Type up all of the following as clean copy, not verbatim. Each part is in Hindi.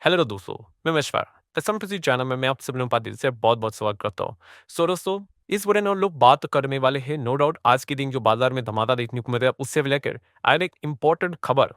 हेलो दोस्तों, मैं मशवर किसी चैनल में मैं आप सब लोगों का दिल से बहुत बहुत स्वागत करता हूँ। दोस्तों, इस वीडियो में हम लोग बात करने वाले हैं नो डाउट आज के दिन जो बाजार में धमाका देखने को मिल रहा है उससे लेकर आज एक इम्पोर्टेंट खबर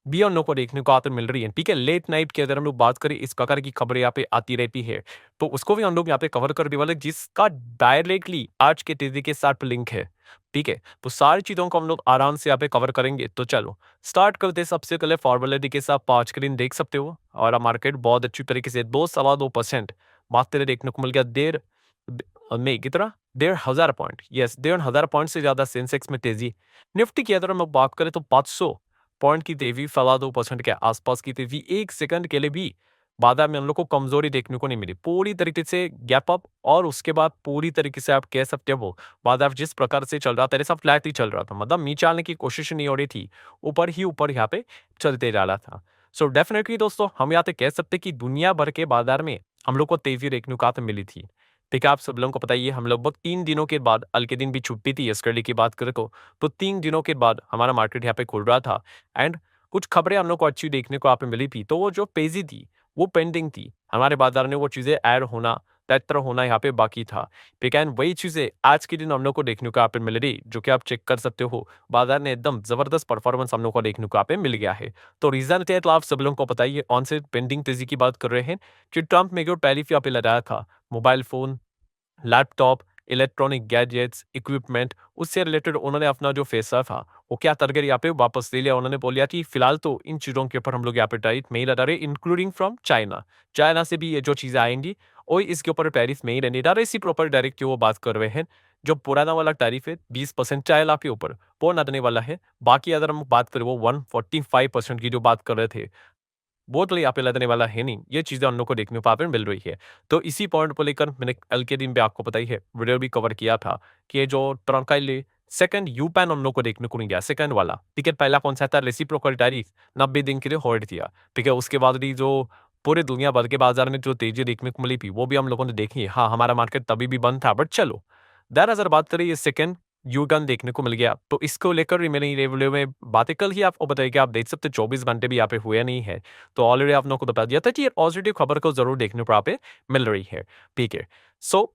भी हम लोग को देखने को आकर मिल रही है। ठीक है, लेट नाइट की अगर हम लोग बात करें इस प्रकार की खबरें यहाँ पे आती रहती है, तो उसको भी हम लोग यहाँ पे कवर करने वाले जिसका डायरेक्टली आज के तेजी के साथ लिंक है। ठीक है, तो सारी चीजों को हम लोग आराम से यहाँ पे कवर करेंगे। तो चलो स्टार्ट करते हैं। सबसे पहले फॉर्मेलिटी के साथ 5 के दिन देख सकते हो और मार्केट बहुत अच्छी तरीके से 2 2.25% मात्र देखने को मिल गया। में कितना 1,500 पॉइंट, यस 1,500 पॉइंट से ज्यादा सेंसेक्स में तेजी। निफ्टी की अगर हम लोग बात करें तो 500 पॉइंट की तेजी, 2% के आसपास की तेजी। 1 सेकंड के लिए भी बाजार में हम लोग को कमजोरी देखने को नहीं मिली, पूरी तरीके से गैप अप और उसके बाद पूरी तरीके से आप कह सकते हो बाजार जिस प्रकार से चल रहा था ऐसा फ्लैट ही चल रहा था, मतलब नीचे आने की कोशिश नहीं हो रही थी, ऊपर यहाँ पे चलते जा रहा था। सो डेफिनेटली दोस्तों हम यहाँ पे कह सकते कि दुनिया भर के बाजार में हम लोग को तेजी देखने को तो मिली थी। ठीक है, आप सब लोगों को पता ही है, हम लगभग 3 दिनों के बाद, कल के दिन भी छुट्टी थी यस्टरडे की बात करें तो 3 दिनों के बाद हमारा मार्केट यहाँ पे खुल रहा था एंड कुछ खबरें हम लोग को अच्छी देखने को यहाँ पे मिली थी। तो वो जो पेजी थी वो पेंडिंग थी, हमारे बाजार में वो चीजें ऐड होना तैतर होना यहाँ पे बाकी था। ठीक है, वही चीजें आज के दिन हम लोग को देखने को यहाँ पे मिल रही, जो कि आप चेक कर सकते हो। बाजार ने एकदम जबरदस्त परफॉर्मेंस हम लोग को देखने को यहाँ पे मिल गया है। तो रीजन क्या है तो आप सब लोगों को पता ही है, ऑन से पेंडिंग तेजी की बात कर रहे हैं कि ट्रंप ने जो टैरिफ यहाँ पे लगाया था mobile phone, laptop, electronic gadgets, equipment, उससे रिलेटेड उन्होंने अपना जो फैसला था वो क्या करके यहाँ पे वापस ले लिया। उन्होंने बोल दिया कि फिलहाल तो इन चीज़ों के ऊपर हम लोग यहाँ पे टैरिफ नहीं लगा रहे, इंक्लूडिंग फ्रॉम चाइना। चाइना से भी ये जो चीज़ें आएंगी और इसके ऊपर टैरिफ नहीं रहने डाले। इसी प्रॉपर डायरेक्ट की वो बात कर रहे हैं। जो पुराना वाला टैरिफ है 20% चाइना के ऊपर वो न देने वाला है। बाकी अगर हम बात करें वो 145% की जो बात कर रहे थे वो तो यहाँ पे लगने वाला है नहीं। ये चीज़ें हम लोग को देखने को यहाँ पे मिल रही है। तो इसी पॉइंट को लेकर मैंने कल के दिन भी आपको पता ही है वीडियो भी कवर किया था कि ये जो ट्रम्प का लिए सेकंड यू पैन हम लोग को देखने को नहीं गया, सेकंड वाला। ठीक है, पहला कौन सा था, रेसिप्रोकल टैरिफ 90 दिन के लिए होल्ड किया। ठीक है, उसके बाद भी जो पूरे दुनिया भर के बाजार में जो तेजी देखने को मिली थी वो भी हम लोगों ने देखी है। हाँ, हमारा मार्केट तभी भी बंद था, बट चलो दैट अगर बात करें ये सेकंड यू टर्न देखने को मिल गया। तो इसको लेकर भी मैंने ये वीडियो में बातें कल ही आपको बताई कि आप देख सकते 24 घंटे भी यहाँ पे हुए नहीं है। तो ऑलरेडी आप लोगों को बता दिया था कि ये पॉजिटिव खबर को जरूर देखने को यहाँ पे मिल रही है। ठीक है, सो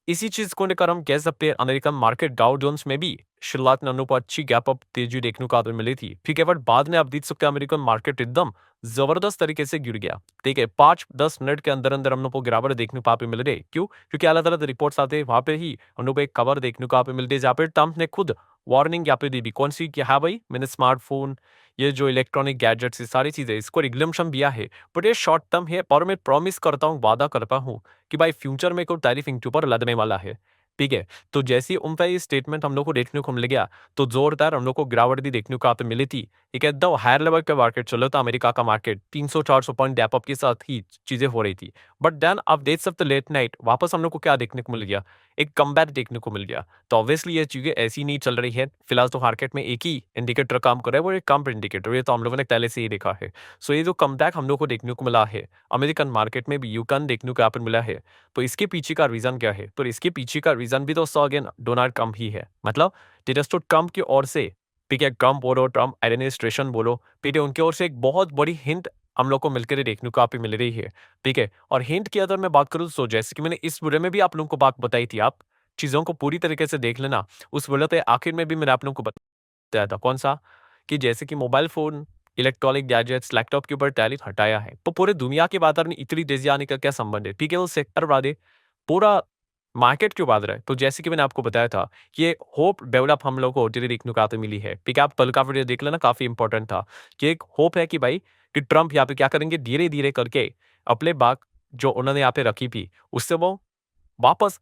इसी चीज को लेकर हम कह सकते हैं अमेरिकन मार्केट डाउ जोन्स में भी शुरुआत में हम लोग को अच्छी गैप अप तेजी देखने को आदमी मिली थी। ठीक है, बट बाद में आप देख सकते हैं अमेरिकन मार्केट एकदम जबरदस्त तरीके से गिर गया। ठीक है, 5-10 मिनट के अंदर अंदर हम लोग को गिरावट देखने को यहाँ पे मिल रही है। क्यों? क्योंकि अलग अलग रिपोर्ट्स आते हैं, वहां पे ही हम लोग को एक खबर देखने को यहाँ पे मिलती है जहाँ पे ट्रम्प ने खुद वार्निंग यहाँ पे दी भी, कौन सी कि हाँ भाई मैंने स्मार्टफोन, ये जो इलेक्ट्रॉनिक गैजेट्स, ये सारी चीजें इसको रिग्लम्शन दिया है, बट ये शॉर्ट टर्म है और मैं प्रॉमिस करता हूँ, वादा करता हूँ कि भाई फ्यूचर में कोई टैरिफ इनके ऊपर लगने वाला है। ठीक है, तो जैसे ही उनका ये स्टेटमेंट हम लोग को देखने को मिल गया तो जोरदार हम लोग को गिरावट भी देखने को यहाँ पे मिली थी। एक एकदम हायर लेवल का मार्केट चल रहा था, अमेरिका का मार्केट 300-400 पॉइंट गैप अप के साथ ही चीजें हो रही थी। बट देन आप देख सकते लेट नाइट वापस हम लोग को क्या देखने को मिल गया, एक कमबैक देखने को मिल गया। तो ऑब्वियसली ये चीजें ऐसी नहीं चल रही है। फिलहाल तो मार्केट में एक ही इंडिकेटर काम कर रहा है, वो एक कम इंडिकेटर, ये तो हम लोगों ने पहले से ही देखा है। सो ये जो कमबैक हम लोग को देखने को मिला है अमेरिकन मार्केट में भी यूकन देखने को यहाँ पर मिला है, तो इसके पीछे का रीजन क्या है? तो इसके पीछे का रीजन भी दोस्तों अगेन डोनाल्ड ट्रम्प ही है। मतलब टेरस्टो ट्रम्प की ओर से, ठीक है, ट्रम्प बोलो, ट्रम्प एडमिनिस्ट्रेशन बोलो, ठीक है, उनकी ओर से एक बहुत बड़ी हिंट हम लोग को मिलकर देखने को आप मिल रही है। ठीक है, और हिंट की अगर मैं बात करूँ तो जैसे कि मैंने इस वीडियो में भी आप लोगों को बात बताई थी, आप चीजों को पूरी तरीके से देख लेना। उस वीडियो के आखिर में भी मैंने आप लोगों को बताया था कौन सा, कि जैसे कि mobile phone, electronic gadgets, laptop के ऊपर टैरिफ हटाया है तो पूरे दुनिया के बाजार में इतनी तेजी आने का क्या संबंध है? ठीक है, वो सेक्टर वाले पूरा मार्केट क्यों बात रहा है? तो जैसे कि मैंने आपको बताया था कि ये होप डेवलप हम लोग को ओटीटी देखने को आते मिली है। ठीक है, आप कल का वीडियो देख लेना, काफी इंपॉर्टेंट था कि एक होप है कि भाई कि ट्रम्प यहाँ पे क्या करेंगे, धीरे धीरे करके अपने बात जो उन्होंने यहाँ पे रखी थी उससे वो वापस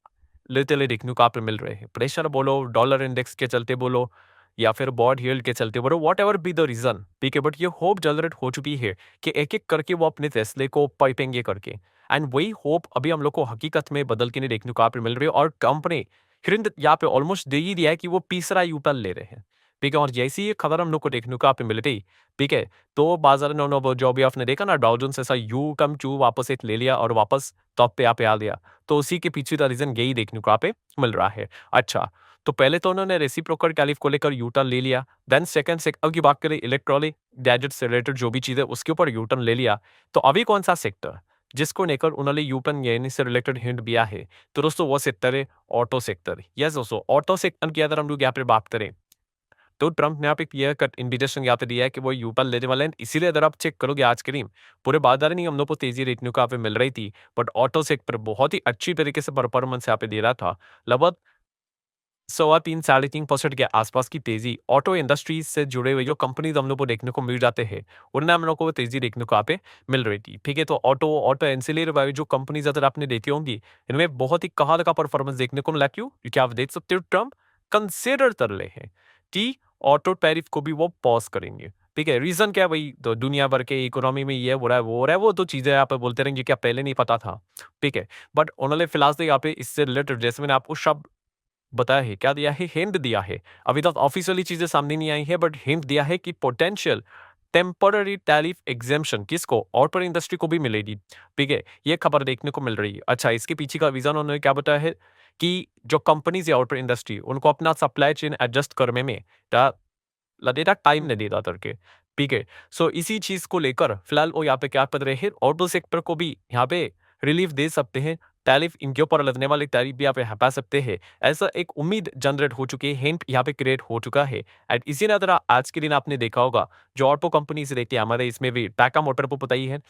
लेते ले देखने को आप पे मिल रहे हैं। प्रेशर बोलो, डॉलर इंडेक्स के चलते बोलो, या फिर बॉड हिल्ड के चलते बोलो, whatever be the reason. ठीक है, बट ये होप जनरेट हो चुकी है कि एक एक करके वो अपने फैसले को पाइपेंगे करके, एंड वही होप अभी हम लोग को हकीकत में बदल के नहीं देखने को आप पे मिल रही है। और कंपनी हिरंद यहाँ पे ऑलमोस्ट दे ही दिया है कि वो तीसरा यूटर्न ले रहे हैं। ठीक है, और जैसी ये खबर हम लोग को देखने को आप पे मिल रही, ठीक है, तो बाजार ने जो भी आपने देखा ना डाउ जोन्स ऐसा यू टर्म टू वापस एक ले लिया और वापस टॉप पे यहाँ पे आ गया। तो उसी के पीछे का रीजन यही देखने को यहाँ पे मिल रहा है। अच्छा, तो पहले तो उन्होंने रेसिप्रोकल टैरिफ को लेकर यू टर्न ले लिया। देन सेकंड सेक्टर की बात करें, इलेक्ट्रॉनिक गैजेट से रिलेटेड जो भी चीज़ है उसके ऊपर यू टर्न ले लिया। तो अभी कौन सा सेक्टर जिसको लेकर उन्होंने यू टर्न लेने से रिलेटेड हिंट दिया है, तो दोस्तों वो सेक्टर है ऑटो सेक्टर। यस दोस्तों, ऑटो सेक्टर की अगर हम लोग यहाँ पे बात करें, तो ट्रंप ने यहाँ पे क्लियर कट इन्विटेशन यहाँ पे दिया है कि वो यू टर्न लेने वाले हैं। इसीलिए अगर आप चेक करोगे आज के दिन पूरे बाजार नहीं हम लोग को तेजी देखने को यहाँ पे मिल रही थी, बट ऑटो सेक्टर बहुत ही अच्छी तरीके से परफॉर्मेंस यहाँ पे दे रहा था। लगभग 3.25-3.5% के आसपास की तेजी ऑटो इंडस्ट्रीज से जुड़े हुए जो कंपनीज हम लोग को देखने को मिल जाते हैं, उनमें हम लोग को तेजी देखने को यहाँ पे मिल रही थी। ठीक है, तो ऑटो ऑटो एंसिलरी वाली जो कंपनीज अगर आपने देखी होंगी, इनमें बहुत ही कमाल का परफॉर्मेंस देखने को मिला। क्यों? क्योंकि आप देख सकते हो ट्रम्प कंसिडर कर रहे हैं कि ऑटो टैरिफ को भी वो पॉज करेंगे। ठीक है, रीजन क्या है? वही तो दुनिया भर के इकोनॉमी में ये हो रहा है, वो हो रहा है, वो तो चीजें आप बोलते रहेंगे क्या पहले नहीं पता था। ठीक है, बट उन्होंने फिलहाल से यहाँ पे इससे रिलेटेड जैसे मैंने आपको शब्द बताया है, क्या दिया है? हिंट दिया है। अभी तक ऑफिशियली चीजें सामने नहीं आई है, बट हिंट दिया है कि पोटेंशियल टेम्पररी टैरिफ एग्जेम्पशन किसको? ऑटो इंडस्ट्री को भी मिलेगी। ठीक है, ये खबर देखने को मिल रही है। अच्छा, इसके पीछे का रीजन उन्होंने क्या बताया है कि जो कंपनीज है ऑटो इंडस्ट्री, उनको अपना सप्लाई चेन एडजस्ट करने में लगेगा टाइम नहीं देता करके। ठीक है, सो इसी चीज को लेकर फिलहाल वो यहाँ पे क्या कर रहे हैं, ऑटो सेक्टर को भी यहाँ पे रिलीफ दे सकते हैं। टैरिफ इनके ऊपर लगने वाले टैरिफ भी यहाँ पे हटा सकते हैं, ऐसा एक उम्मीद जनरेट हो चुकी है, हिंट यहाँ पे क्रिएट हो चुका है। एंड इसी तरह आज के दिन आपने देखा होगा जो ऑटो कंपनीज रहती है हमारे, इसमें भी टाटा मोटर को पता ही है,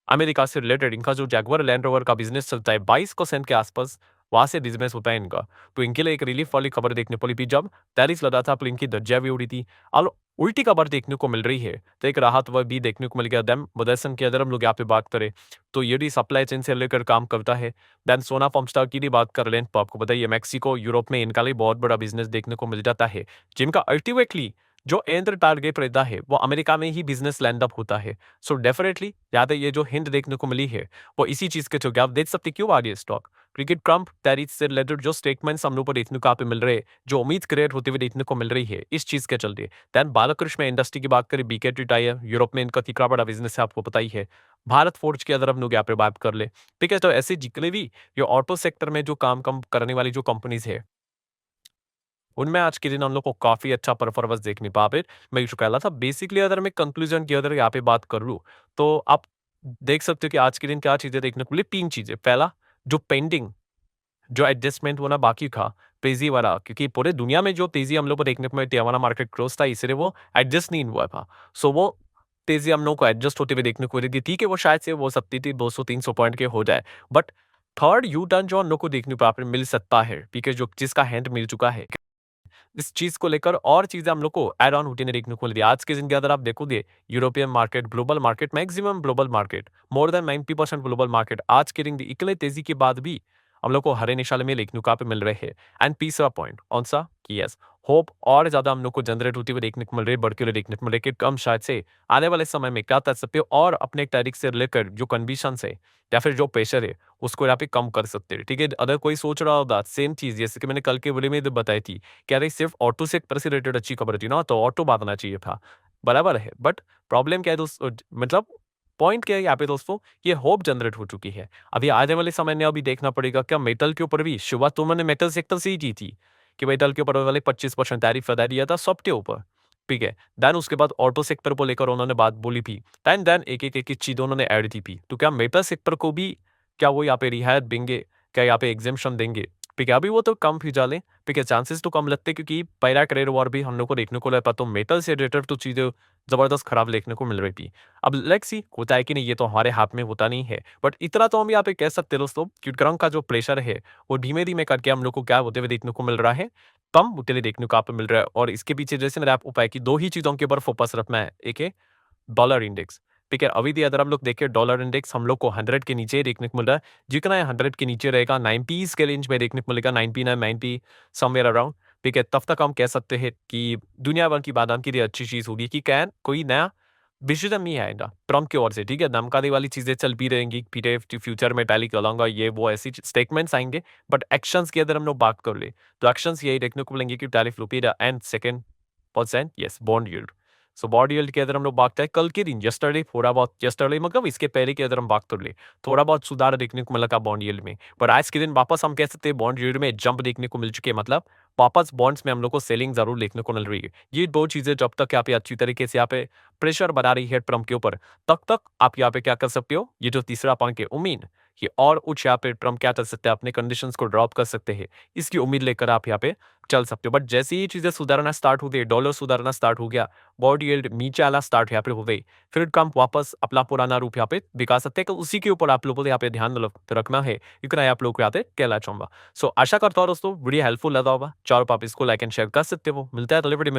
अमेरिका से रिलेटेड इनका जो जैगुआर लैंड रोवर का बिजनेस चलता है 22% के आसपास वहां से बिजनेस होता है इनका। तो इनके लिए एक रिलीफ वाली खबर देखने को मिली जब टैरिफ लगा था, पर इनकी धज्जियां भी उड़ी थी। और उल्टी खबर देखने को मिल रही है, तो एक राहत वह भी देखने को मिल गया। दैम मदरसन की अगर हम लोग यहाँ पे बात करें, तो ये भी सप्लाई चेन से लेकर काम करता है। देन सोना पम्पस्टार की भी बात कर लें तो आपको बताइए मैक्सिको यूरोप में इनका लिए बहुत बड़ा बिजनेस देखने को मिल जाता है, जिनका अल्टीमेटली जो एंड टारगेट रहता है वो अमेरिका में ही बिजनेस लैंड अप होता है। सो डेफिनेटली ज्यादा ये जो हिंट देखने को मिली है वो इसी चीज के चलते आप देख सकते क्यों आ रही है स्टॉक, क्योंकि ट्रंप टैरिफ से रिलेटेड जो स्टेटमेंट्स हम लोग को देखने को यहाँ पे मिल रहे हैं, जो उम्मीद क्रिएट होते हुए देखने को मिल रही है इस चीज के चलते। देन बालकृष्ण इंडस्ट्री की बात करें, बीकेटी टायर यूरोप में इनका कितना बड़ा बिजनेस है आपको पता ही है। भारत फोर्ज की अगर हम लोग यहाँ पे बात कर ले, ठीक है, तो ऐसे जितने भी ये ऑटो सेक्टर में जो काम कम करने वाली जो कंपनीज है, उनमें आज के दिन हम लोग को काफ़ी अच्छा परफॉर्मेंस देखने पा पे मिल चुका था। बेसिकली अगर मैं कंक्लूजन की अगर यहाँ पे बात कर लूँ, तो आप देख सकते हो कि आज के दिन क्या चीज़ें देखने को मिली, 3 चीज़ें। पहला, जो पेंडिंग जो एडजस्टमेंट होना बाकी था, तेज़ी वाला, क्योंकि पूरे दुनिया में जो तेज़ी हम लोग को देखने को मिली थी, हमारा मार्केट क्लोज़ था, इसलिए वो एडजस्ट नहीं हुआ था। सो वो तेज़ी हम लोग को एडजस्ट होते हुए देखने को मिली थी। ठीक है, वो शायद से वो सकती थी 200-300 पॉइंट के हो जाए, बट थर्ड यू टर्न जो हम लोग को देखने को यहाँ पे मिल सकता है, ठीक है, जो जिसका हिंट मिल चुका है। इस चीज को लेकर और चीजें हम लोग को ऐड ऑन होती देखने को मिलती है। आज के दिन के अंदर आप देखोगे European market, global market, maximum global market, more than 90% global market आज के दिन इकले तेजी के बाद भी हम लोग को हरे निशान में देखने को मिल रहे हैं। एंड तीसरा पॉइंट कौन सा कि यस, होप और ज्यादा हम लोग को जनरेट होती हुई देखने को मिल रही है, बढ़ती हुई देखने को मिल रही है कि कम शायद से आने वाले समय में क्या कर सकते हो और अपने तारीख से लेकर जो कंडीशन है या फिर जो प्रेशर है उसको यहाँ पे कम कर सकते हैं। ठीक है, अगर कोई सोच रहा होगा सेम चीज जैसे कि मैंने कल के वीडियो में बताई थी, कह रही सिर्फ ऑटो सेक्टर से रिलेटेड अच्छी खबर थी ना, तो ऑटो बांधना चाहिए था, बराबर है। बट प्रॉब्लम क्या है दोस्तों, मतलब पॉइंट क्या है यहाँ पे दोस्तों, ये होप जनरेट हो चुकी है। अभी आने वाले समय में अभी देखना पड़ेगा क्या मेटल के ऊपर भी शुरुआत तो मैंने मेटल सेक्टर से ही की थी कि मेटल के ऊपर वाले 25% टैरिफ लगा दिया था सबके ऊपर। ठीक है, देन उसके बाद ऑटो सेक्टर को लेकर उन्होंने बात बोली थी, देन एक एक चीज उन्होंने ऐड की थी। तो क्या मेटल सेक्टर को भी क्या वो यहाँ पे रियायत देंगे, क्या यहाँ पे एग्जेम्पशन देंगे? ठीक है, अभी वो तो कम ही डाले, ठीक है, चांसेस तो कम लगते क्योंकि पहला ट्रेड वॉर भी हम लोग को देखने को लगा, तो मेटल से रिलेटेड तो चीजें जबरदस्त खराब देखने को मिल रही थी। अब लेट्स सी होता है कि नहीं, ये तो हमारे हाथ में होता नहीं है, बट इतना तो हम यहाँ पे कह सकते हैं दोस्तों कि क्रंक का जो प्रेशर है वो धीमे धीमे करके हम लोग को क्या होते हुए देखने को मिल रहा है, कम होते हुए देखने को आप मिल रहा है। और इसके पीछे जैसे मेरा आप उपाय की 2 ही चीजों के ऊपर फोकस रखना है, एक है डॉलर इंडेक्स। ठीक है, अभी भी अगर हम लोग देखें डॉलर इंडेक्स हम लोग को 100 के नीचे ही देखने को मिल रहा है, जितना है 100 के नीचे रहेगा 90s के रेंज में देखने को मिलेगा, 99 90 समवेयर अराउंड। ठीक है, तब तक हम कह सकते हैं कि दुनिया भर की बादाम के लिए अच्छी चीज होगी कि कैन कोई नया डिसीजन नहीं आएगा ट्रम्प की ओर से। ठीक है, धमकाने वाली चीजें चल भी रहेंगी, फ्यूचर में टैली करूंगा, ये वो ऐसी स्टेटमेंट्स आएंगे, बट एक्शंस की अगर हम लोग बात कर ले तो एक्शंस यही देखने को मिलेंगे कि टैरिफ लुपीरा and second percent yes bond yield. So body yield की अगर हम लोग बात करें कल के दिन यस्टरडे थोड़ा बहुत यस्टरडे मतलब इसके पहले की अगर हम बात कर ले थोड़ा बहुत सुधार देखने को मिला था बॉन्ड यील्ड में, पर आज के दिन वापस हम कह सकते हैं बॉन्ड यील्ड में जंप देखने को मिल चुके हैं, मतलब वापस बॉन्ड्स में हम लोग को सेलिंग जरूर देखने को मिल रही है। ये दो चीजें जब तक यहाँ पे अच्छी तरीके से यहाँ पे प्रेशर बना रही है ट्रम्प के ऊपर, तब तक आप यहाँ पे क्या कर सकते हो, ये जो तीसरा पॉइंट है उम्मीद, ये और उच्च यहाँ पे ट्रम्प क्या कर सकते हैं, अपने कंडीशंस को ड्रॉप कर सकते हैं, इसकी उम्मीद लेकर आप यहाँ पे चल सकते हो। बट जैसे ही चीजें सुधारना स्टार्ट हो गई, डॉलर सुधारना स्टार्ट हो गया, बॉडी यील्ड नीचे आना स्टार्ट यहाँ पे हो गई, फिर ट्रम्प वापस अपना पुराना रूप यहाँ पे दिखा सकते हैं कि उसी के ऊपर आप लोगों को यहाँ पे ध्यान रखना है, इतना ही आप लोगों को यहाँ पे कहना चाहूंगा। सो आशा करता हूँ दोस्तों वीडियो हेल्पफुल लगा होगा, चारों आप इसको लाइक एंड शेयर कर सकते हो। मिलता है अगले वीडियो में।